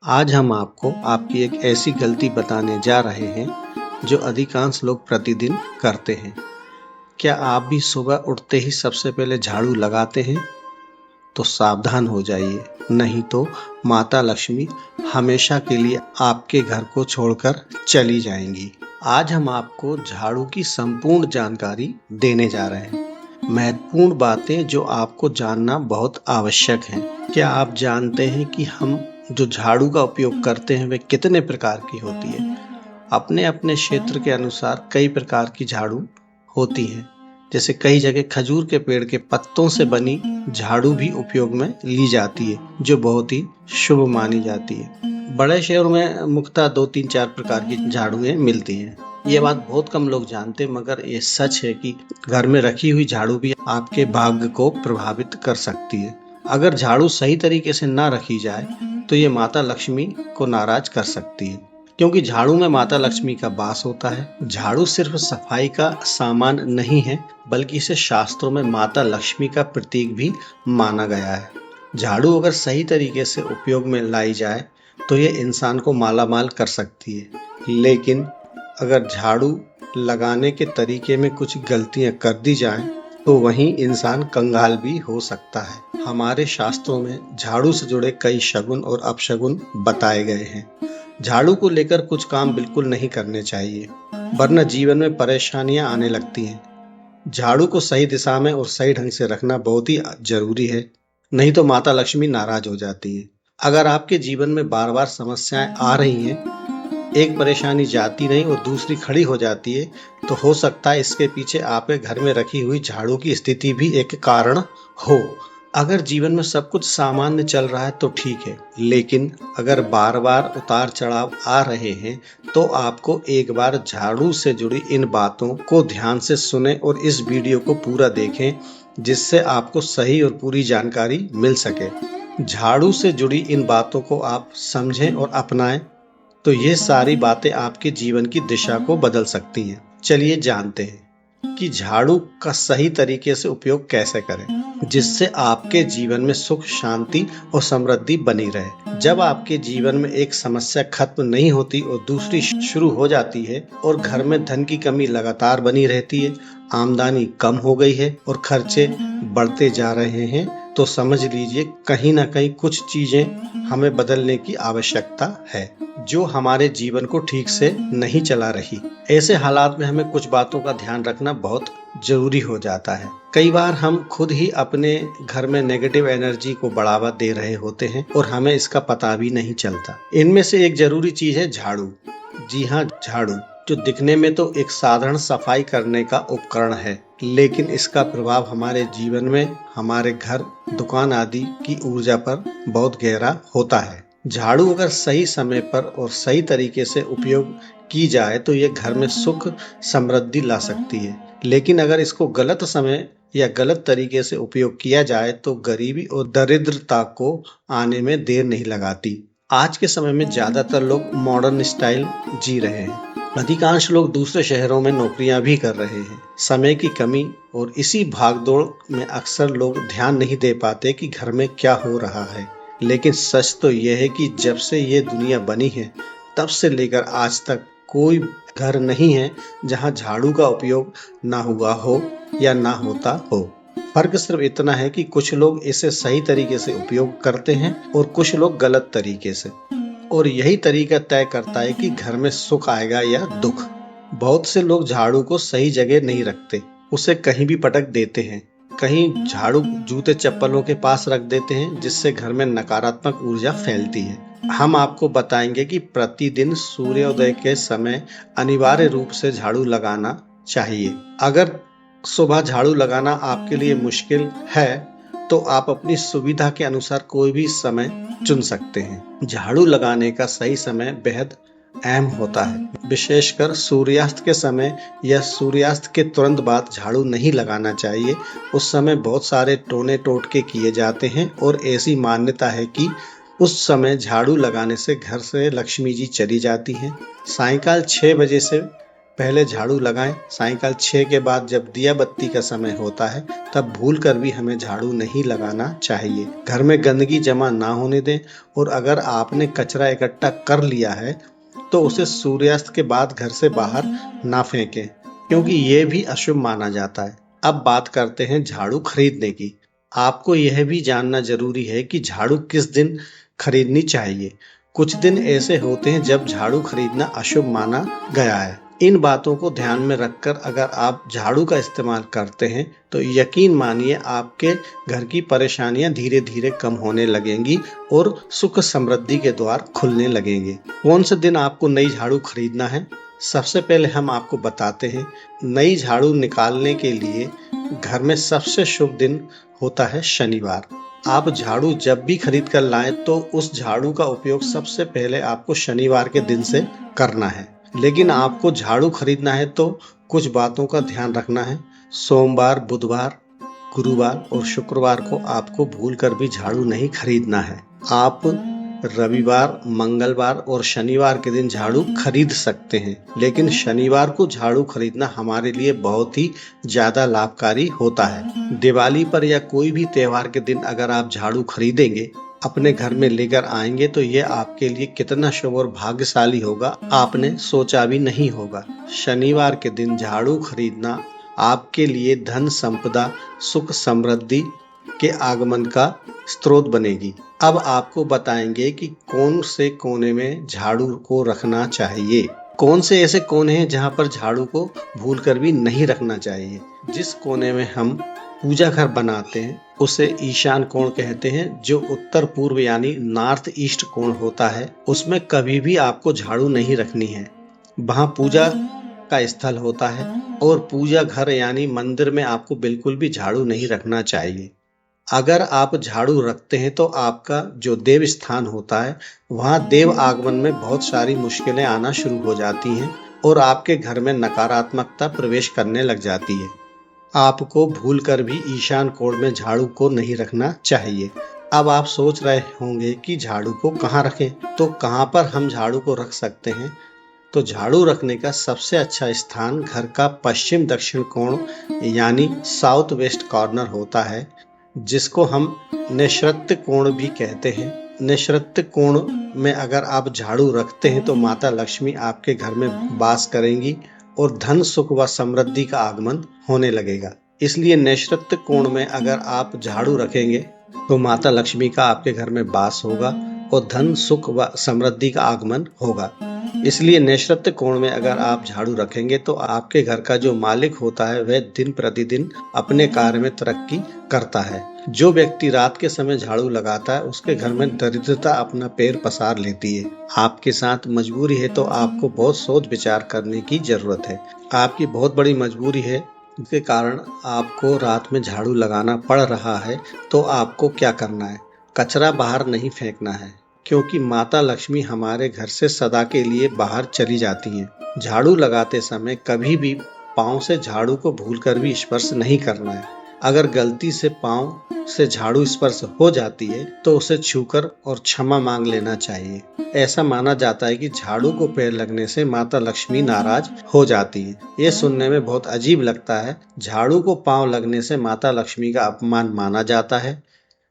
आज हम आपको आपकी एक ऐसी गलती बताने जा रहे हैं जो अधिकांश लोग प्रतिदिन करते हैं। क्या आप भी सुबह उठते ही सबसे पहले झाड़ू लगाते हैं? तो सावधान हो जाइए, नहीं तो माता लक्ष्मी हमेशा के लिए आपके घर को छोड़कर चली जाएंगी। आज हम आपको झाड़ू की संपूर्ण जानकारी देने जा रहे हैं। महत्वपूर्ण बातें जो आपको जानना बहुत आवश्यक है। क्या आप जानते हैं कि हम जो झाड़ू का उपयोग करते हैं वे कितने प्रकार की होती है? अपने अपने क्षेत्र के अनुसार कई प्रकार की झाड़ू होती है। जैसे कई जगह खजूर के पेड़ के पत्तों से बनी झाड़ू भी उपयोग में ली जाती है, जो बहुत ही शुभ मानी जाती है। बड़े शहरों में मुख्यतः 2-3-4 प्रकार की झाड़ुएं मिलती हैं। ये बात बहुत कम लोग जानते, मगर ये सच है कि घर में रखी हुई झाड़ू भी आपके भाग्य को प्रभावित कर सकती है। अगर झाड़ू सही तरीके से ना रखी जाए तो ये माता लक्ष्मी को नाराज कर सकती है, क्योंकि झाड़ू में माता लक्ष्मी का वास होता है। झाड़ू सिर्फ सफाई का सामान नहीं है, बल्कि इसे शास्त्रों में माता लक्ष्मी का प्रतीक भी माना गया है। झाड़ू अगर सही तरीके से उपयोग में लाई जाए तो ये इंसान को मालामाल कर सकती है, लेकिन अगर झाड़ू लगाने के तरीके में कुछ गलतियां कर दी जाएं तो वहीं इंसान कंगाल भी हो सकता है। हमारे शास्त्रों में झाड़ू से जुड़े कई शगुन और अपशगुन बताए गए हैं। झाड़ू को लेकर कुछ काम बिल्कुल नहीं करने चाहिए, वरना जीवन में परेशानियां आने लगती हैं। झाड़ू को सही दिशा में और सही ढंग से रखना बहुत ही जरूरी है, नहीं तो माता लक्ष्मी नाराज हो जाती है। अगर आपके जीवन में बार बार समस्याएं आ रही हैं, एक परेशानी जाती नहीं और दूसरी खड़ी हो जाती है, तो हो सकता है इसके पीछे आपके घर में रखी हुई झाड़ू की स्थिति भी एक कारण हो। अगर जीवन में सब कुछ सामान्य चल रहा है तो ठीक है, लेकिन अगर बार बार उतार चढ़ाव आ रहे हैं तो आपको एक बार झाड़ू से जुड़ी इन बातों को ध्यान से सुने और इस वीडियो को पूरा देखें, जिससे आपको सही और पूरी जानकारी मिल सके। झाड़ू से जुड़ी इन बातों को आप समझें और अपनाएं तो ये सारी बातें आपके जीवन की दिशा को बदल सकती हैं। चलिए जानते हैं कि झाड़ू का सही तरीके से उपयोग कैसे करें, जिससे आपके जीवन में सुख, शांति और समृद्धि बनी रहे। जब आपके जीवन में एक समस्या खत्म नहीं होती और दूसरी शुरू हो जाती है और घर में धन की कमी लगातार बनी रहती है, आमदनी कम हो गई है और खर्चे बढ़ते जा रहे हैं, तो समझ लीजिए कहीं ना कहीं कुछ चीजें हमें बदलने की आवश्यकता है, जो हमारे जीवन को ठीक से नहीं चला रही। ऐसे हालात में हमें कुछ बातों का ध्यान रखना बहुत जरूरी हो जाता है। कई बार हम खुद ही अपने घर में नेगेटिव एनर्जी को बढ़ावा दे रहे होते हैं और हमें इसका पता भी नहीं चलता। इनमें से एक जरूरी चीज है झाड़ू। जी हाँ, झाड़ू, जो दिखने में तो एक साधारण सफाई करने का उपकरण है, लेकिन इसका प्रभाव हमारे जीवन में, हमारे घर, दुकान आदि की ऊर्जा पर बहुत गहरा होता है। झाड़ू अगर सही समय पर और सही तरीके से उपयोग की जाए तो ये घर में सुख, समृद्धि ला सकती है, लेकिन अगर इसको गलत समय या गलत तरीके से उपयोग किया जाए तो गरीबी और दरिद्रता को आने में देर नहीं लगाती। आज के समय में ज्यादातर लोग मॉडर्न स्टाइल जी रहे हैं। अधिकांश लोग दूसरे शहरों में नौकरियां भी कर रहे हैं। समय की कमी और इसी भागदौड़ में अक्सर लोग ध्यान नहीं दे पाते कि घर में क्या हो रहा है। लेकिन सच तो यह है कि जब से ये दुनिया बनी है, तब से लेकर आज तक कोई घर नहीं है जहां झाड़ू का उपयोग ना हुआ हो या ना होता हो। फर्क सिर्फ इतना है कि कुछ लोग इसे सही तरीके से उपयोग करते हैं और कुछ लोग गलत तरीके से, और यही तरीका तय करता है कि घर में सुख आएगा या दुख। बहुत से लोग झाड़ू को सही जगह नहीं रखते, उसे कहीं भी पटक देते हैं। कहीं झाड़ू जूते चप्पलों के पास रख देते हैं, जिससे घर में नकारात्मक ऊर्जा फैलती है। हम आपको बताएंगे कि प्रतिदिन सूर्योदय के समय अनिवार्य रूप से झाड़ू लगाना चाहिए। अगर सुबह झाड़ू लगाना आपके लिए मुश्किल है तो आप अपनी सुविधा के अनुसार कोई भी समय चुन सकते हैं। झाड़ू लगाने का सही समय बेहद अहम होता है, विशेषकर सूर्यास्त के समय या सूर्यास्त के तुरंत बाद झाड़ू नहीं लगाना चाहिए। उस समय बहुत सारे टोने टोटके किए जाते हैं और ऐसी मान्यता है कि उस समय झाड़ू लगाने से घर से लक्ष्मी जी चली जाती हैं। सायंकाल 6 बजे से पहले झाड़ू लगाएं। सायंकाल 6 के बाद जब दिया बत्ती का समय होता है तब भूल कर भी हमें झाड़ू नहीं लगाना चाहिए। घर में गंदगी जमा ना होने दें और अगर आपने कचरा इकट्ठा कर लिया है तो उसे सूर्यास्त के बाद घर से बाहर ना फेंकें, क्योंकि ये भी अशुभ माना जाता है। अब बात करते हैं झाड़ू खरीदने की। आपको यह भी जानना जरूरी है कि झाड़ू किस दिन खरीदनी चाहिए। कुछ दिन ऐसे होते हैं जब झाड़ू खरीदना अशुभ माना गया है। इन बातों को ध्यान में रखकर अगर आप झाड़ू का इस्तेमाल करते हैं तो यकीन मानिए आपके घर की परेशानियां धीरे धीरे कम होने लगेंगी और सुख समृद्धि के द्वार खुलने लगेंगे। कौन से दिन आपको नई झाड़ू खरीदना है? सबसे पहले हम आपको बताते हैं। नई झाड़ू निकालने के लिए घर में सबसे शुभ दिन होता है शनिवार। आप झाड़ू जब भी खरीद कर लाएं तो उस झाड़ू का उपयोग सबसे पहले आपको शनिवार के दिन से करना है। लेकिन आपको झाड़ू खरीदना है तो कुछ बातों का ध्यान रखना है। सोमवार, बुधवार, गुरुवार और शुक्रवार को आपको भूलकर भी झाड़ू नहीं खरीदना है। आप रविवार, मंगलवार और शनिवार के दिन झाड़ू खरीद सकते हैं, लेकिन शनिवार को झाड़ू खरीदना हमारे लिए बहुत ही ज्यादा लाभकारी होता है। दिवाली पर या कोई भी त्योहार के दिन अगर आप झाड़ू खरीदेंगे, अपने घर में लेकर आएंगे तो ये आपके लिए कितना शुभ और भाग्यशाली होगा, आपने सोचा भी नहीं होगा। शनिवार के दिन झाड़ू खरीदना आपके लिए धन संपदा, सुख समृद्धि के आगमन का स्रोत बनेगी। अब आपको बताएंगे कि कौन से कोने में झाड़ू को रखना चाहिए। कौन से ऐसे कोने हैं जहां पर झाड़ू को भूलकर भी नहीं रखना चाहिए। जिस कोने में हम पूजा घर बनाते हैं उसे ईशान कोण कहते हैं, जो उत्तर पूर्व यानी नॉर्थ ईस्ट कोण होता है। उसमें कभी भी आपको झाड़ू नहीं रखनी है। वहां पूजा का स्थल होता है और पूजा घर यानी मंदिर में आपको बिल्कुल भी झाड़ू नहीं रखना चाहिए। अगर आप झाड़ू रखते हैं तो आपका जो देव स्थान होता है वहां देव आगमन में बहुत सारी मुश्किलें आना शुरू हो जाती हैं और आपके घर में नकारात्मकता प्रवेश करने लग जाती है। आपको भूलकर भी ईशान कोण में झाड़ू को नहीं रखना चाहिए। अब आप सोच रहे होंगे कि झाड़ू को कहाँ रखें, तो कहाँ पर हम झाड़ू को रख सकते हैं। तो झाड़ू रखने का सबसे अच्छा स्थान घर का पश्चिम दक्षिण कोण यानी साउथ वेस्ट कॉर्नर होता है, जिसको हम नैऋत्य कोण भी कहते हैं। नैऋत्य कोण में अगर आप झाड़ू रखते हैं तो माता लक्ष्मी आपके घर में वास करेंगी और धन, सुख व समृद्धि का आगमन होने लगेगा। इसलिए नैऋत्य कोण में अगर आप झाड़ू रखेंगे तो माता लक्ष्मी का आपके घर में वास होगा और धन, सुख व समृद्धि का आगमन होगा। इसलिए नैऋत्य कोण में अगर आप झाड़ू रखेंगे तो आपके घर का जो मालिक होता है वह दिन प्रतिदिन अपने कार्य में तरक्की करता है। जो व्यक्ति रात के समय झाड़ू लगाता है उसके घर में दरिद्रता अपना पैर पसार लेती है। आपके साथ मजबूरी है तो आपको बहुत सोच विचार करने की जरूरत है। आपकी बहुत बड़ी मजबूरी है, इसके कारण आपको रात में झाड़ू लगाना पड़ रहा है, तो आपको क्या करना है? कचरा बाहर नहीं फेंकना है, क्योंकि माता लक्ष्मी हमारे घर से सदा के लिए बाहर चली जाती हैं। झाड़ू लगाते समय कभी भी पाँव से झाड़ू को भूलकर भी स्पर्श नहीं करना है। अगर गलती से पाँव से झाड़ू स्पर्श हो जाती है तो उसे छूकर और क्षमा मांग लेना चाहिए। ऐसा माना जाता है कि झाड़ू को पैर लगने से माता लक्ष्मी नाराज हो जाती है। ये सुनने में बहुत अजीब लगता है। झाड़ू को पाँव लगने से माता लक्ष्मी का अपमान माना जाता है।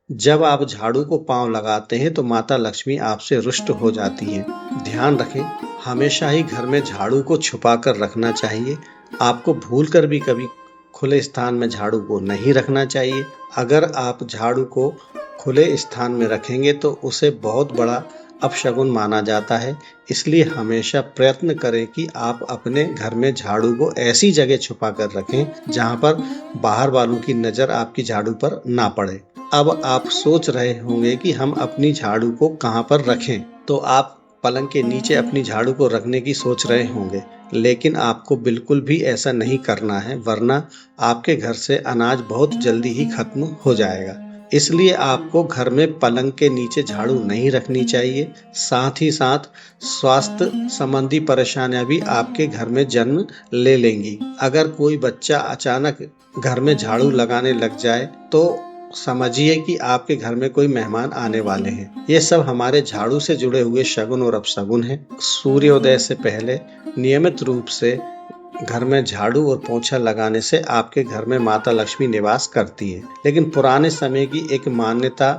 जब आप झाड़ू को पाँव लगाते हैं तो माता लक्ष्मी आपसे रुष्ट हो जाती हैं। ध्यान रखें, हमेशा ही घर में झाड़ू को छुपा कर रखना चाहिए। आपको भूलकर भी कभी खुले स्थान में झाड़ू को नहीं रखना चाहिए। अगर आप झाड़ू को खुले स्थान में रखेंगे तो उसे बहुत बड़ा अपशगुन माना जाता है। इसलिए हमेशा प्रयत्न करें कि आप अपने घर में झाड़ू को ऐसी जगह छुपा कर रखें जहां पर बाहर वालों की नज़र आपकी झाड़ू पर ना पड़े। अब आप सोच रहे होंगे कि हम अपनी झाड़ू को कहां पर रखें, तो आप पलंग के नीचे अपनी झाड़ू को रखने की सोच रहे होंगे, लेकिन आपको बिल्कुल भी ऐसा नहीं करना है, वरना आपके घर से अनाज बहुत जल्दी ही खत्म हो जाएगा। इसलिए आपको घर में पलंग के नीचे झाड़ू नहीं रखनी चाहिए। साथ ही साथ स्वास्थ्य संबंधी परेशानियां भी आपके घर में जन्म ले लेंगी। अगर कोई बच्चा अचानक घर में झाड़ू लगाने लग जाए तो समझिए कि आपके घर में कोई मेहमान आने वाले हैं। ये सब हमारे झाड़ू से जुड़े हुए शगुन और अपशगुन हैं। सूर्योदय से पहले नियमित रूप से घर में झाड़ू और पोंछा लगाने से आपके घर में माता लक्ष्मी निवास करती है। लेकिन पुराने समय की एक मान्यता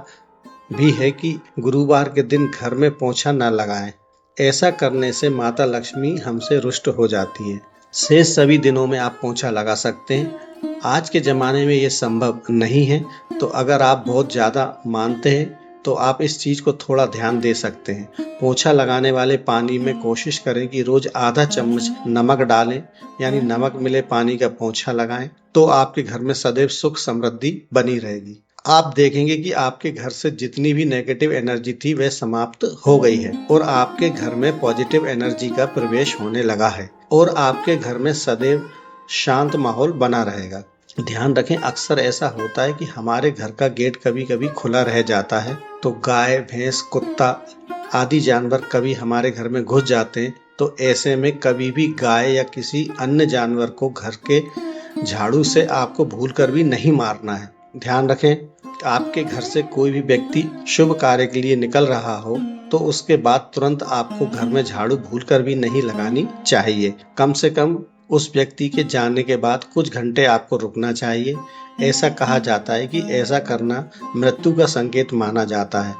भी है कि गुरुवार के दिन घर में पोंछा न लगाएं। ऐसा करने से माता लक्ष्मी हमसे रुष्ट हो जाती है। शेष सभी दिनों में आप पोंछा लगा सकते हैं। आज के ज़माने में ये संभव नहीं है, तो अगर आप बहुत ज़्यादा मानते हैं तो आप इस चीज़ को थोड़ा ध्यान दे सकते हैं। पोंछा लगाने वाले पानी में कोशिश करें कि रोज़ आधा चम्मच नमक डालें, यानी नमक मिले पानी का पोंछा लगाएं, तो आपके घर में सदैव सुख समृद्धि बनी रहेगी। आप देखेंगे कि आपके घर से जितनी भी नेगेटिव एनर्जी थी वह समाप्त हो गई है और आपके घर में पॉजिटिव एनर्जी का प्रवेश होने लगा है और आपके घर में सदैव शांत माहौल बना रहेगा। ध्यान रखें, अक्सर ऐसा होता है कि हमारे घर का गेट कभी कभी खुला रह जाता है, तो गाय, भैंस, कुत्ता आदि जानवर कभी हमारे घर में घुस जाते हैं। तो ऐसे में कभी भी गाय या किसी अन्य जानवर को घर के झाड़ू से आपको भूलकर भी नहीं मारना है। ध्यान रखें, आपके घर से कोई भी व्यक्ति शुभ कार्य के लिए निकल रहा हो तो उसके बाद तुरंत आपको घर में झाड़ू भूलकर भी नहीं लगानी चाहिए। कम से कम उस व्यक्ति के जाने के बाद कुछ घंटे आपको रुकना चाहिए। ऐसा कहा जाता है कि ऐसा करना मृत्यु का संकेत माना जाता है,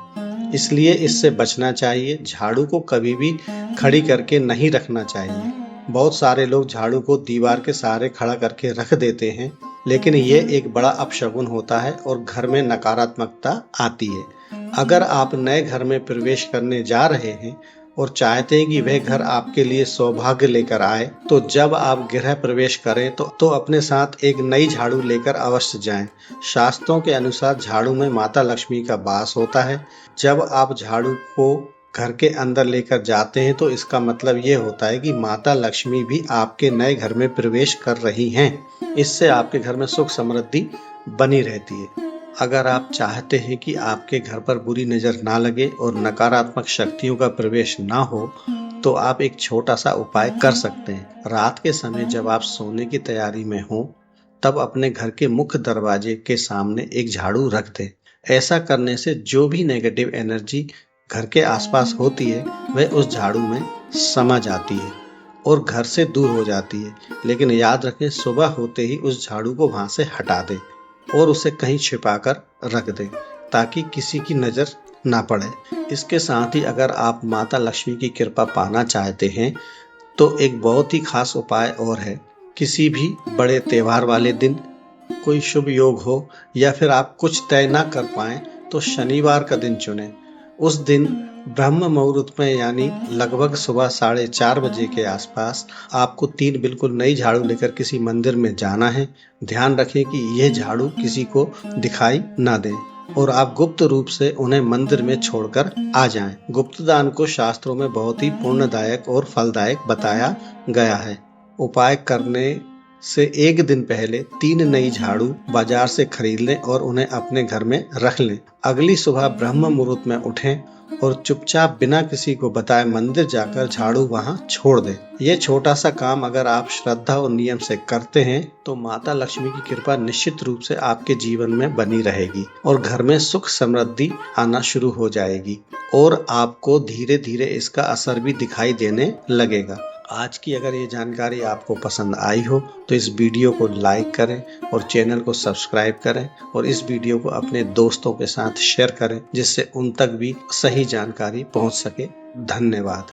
इसलिए इससे बचना चाहिए। झाड़ू को कभी भी खड़ी करके नहीं रखना चाहिए। बहुत सारे लोग झाड़ू को दीवार के सहारे खड़ा करके रख देते हैं, लेकिन ये एक बड़ा अपशगुन होता है और घर में नकारात्मकता आती है। अगर आप नए घर में प्रवेश करने जा रहे हैं और चाहते हैं कि वह घर आपके लिए सौभाग्य लेकर आए, तो जब आप गृह प्रवेश करें तो अपने साथ एक नई झाड़ू लेकर अवश्य जाएं। शास्त्रों के अनुसार झाड़ू में माता लक्ष्मी का वास होता है। जब आप झाड़ू को घर के अंदर लेकर जाते हैं तो इसका मतलब ये होता है कि माता लक्ष्मी भी आपके नए घर में प्रवेश कर रही हैं। इससे आपके घर में सुख समृद्धि बनी रहती है। अगर आप चाहते हैं कि आपके घर पर बुरी नज़र ना लगे और नकारात्मक शक्तियों का प्रवेश ना हो, तो आप एक छोटा सा उपाय कर सकते हैं। रात के समय जब आप सोने की तैयारी में हो, तब अपने घर के मुख्य दरवाजे के सामने एक झाड़ू रख दें। ऐसा करने से जो भी नेगेटिव एनर्जी घर के आसपास होती है वह उस झाड़ू में समा जाती है और घर से दूर हो जाती है। लेकिन याद रखें, सुबह होते ही उस झाड़ू को वहां से हटा दें और उसे कहीं छिपाकर रख दें ताकि किसी की नज़र ना पड़े। इसके साथ ही अगर आप माता लक्ष्मी की कृपा पाना चाहते हैं तो एक बहुत ही खास उपाय और है। किसी भी बड़े त्योहार वाले दिन, कोई शुभ योग हो या फिर आप कुछ तय ना कर पाएं तो शनिवार का दिन चुनें। उस दिन ब्रह्म मुहूर्त में, यानी लगभग सुबह 4:30 बजे के आसपास आपको 3 बिल्कुल नई झाड़ू लेकर किसी मंदिर में जाना है। ध्यान रखें कि यह झाड़ू किसी को दिखाई ना दें और आप गुप्त रूप से उन्हें मंदिर में छोड़कर आ जाएं। गुप्त दान को शास्त्रों में बहुत ही पुण्यदायक और फलदायक बताया गया है। उपाय करने से एक दिन पहले 3 नई झाड़ू बाजार से खरीद लें और उन्हें अपने घर में रख लें। अगली सुबह ब्रह्म मुहूर्त में उठें और चुपचाप बिना किसी को बताए मंदिर जाकर झाड़ू वहां छोड़ दें। यह छोटा सा काम अगर आप श्रद्धा और नियम से करते हैं तो माता लक्ष्मी की कृपा निश्चित रूप से आपके जीवन में बनी रहेगी और घर में सुख समृद्धि आना शुरू हो जाएगी और आपको धीरे धीरे इसका असर भी दिखाई देने लगेगा। आज की अगर ये जानकारी आपको पसंद आई हो तो इस वीडियो को लाइक करें और चैनल को सब्सक्राइब करें और इस वीडियो को अपने दोस्तों के साथ शेयर करें जिससे उन तक भी सही जानकारी पहुंच सके। धन्यवाद।